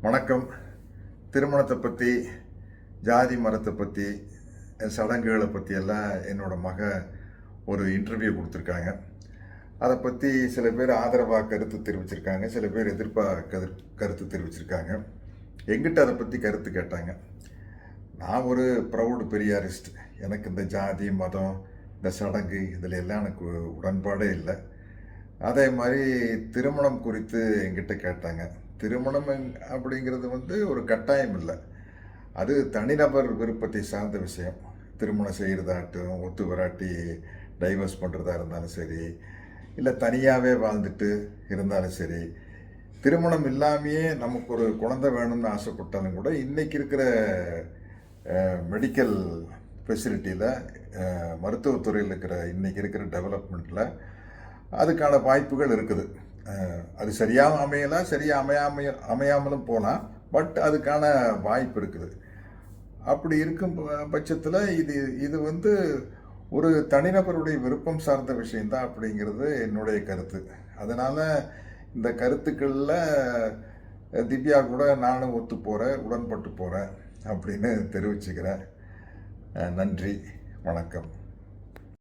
வணக்கம். திருமணத்தை பற்றி, ஜாதி மரத்தை பற்றி, சடங்குகளை பற்றியெல்லாம் என்னோட மக ஒரு இன்டர்வியூ கொடுத்துருக்காங்க. அதை பற்றி சில பேர் ஆதரவாக கருத்து தெரிவிச்சிருக்காங்க, சில பேர் எதிர்ப்பாக கருத்து தெரிவிச்சிருக்காங்க. எங்கிட்ட அதை பற்றி கருத்து கேட்டாங்க. நான் ஒரு ப்ரௌடு பெரியாரிஸ்ட். எனக்கு இந்த ஜாதி மதம் இந்த சடங்கு இதில் எல்லாம் எனக்கு உடன்பாடே இல்லை. அதே மாதிரி திருமணம் குறித்து எங்கிட்ட கேட்டாங்க. திருமணம் அப்படிங்கிறது ஒரு கட்டாயம் இல்லை, அது தனிநபர் விருப்பத்தை சார்ந்த விஷயம். திருமணம் செய்கிறதாட்டும், ஒத்து வராட்டி டைவர்ஸ் பண்ணுறதா இருந்தாலும் சரி, இல்லை தனியாகவே வாழ்ந்துட்டு இருந்தாலும் சரி, திருமணம் இல்லாமையே நமக்கு ஒரு குழந்தை வேணும்னு ஆசைப்பட்டாலும் கூட இன்றைக்கி இருக்கிற மெடிக்கல் ஃபெசிலிட்டியில், மருத்துவத்துறையில் இருக்கிற இன்றைக்கி இருக்கிற டெவலப்மெண்ட்டில் அதுக்கான வாய்ப்புகள் இருக்குது. அது சரியாக அமையலாம், சரியாக அமையாமலும் போகலாம், பட் அதுக்கான வாய்ப்பு இருக்குது. அப்படி இருக்கும் பட்சத்தில் இது ஒரு தனிநபருடைய விருப்பம் சார்ந்த விஷயந்தான் அப்படிங்கிறது என்னுடைய கருத்து. அதனால் இந்த கருத்துக்களில் திவ்யா கூட நானும் ஒத்து போகிறேன், உடன்பட்டு போகிறேன் அப்படின்னு தெரிவிச்சுக்கிறேன். நன்றி, வணக்கம்.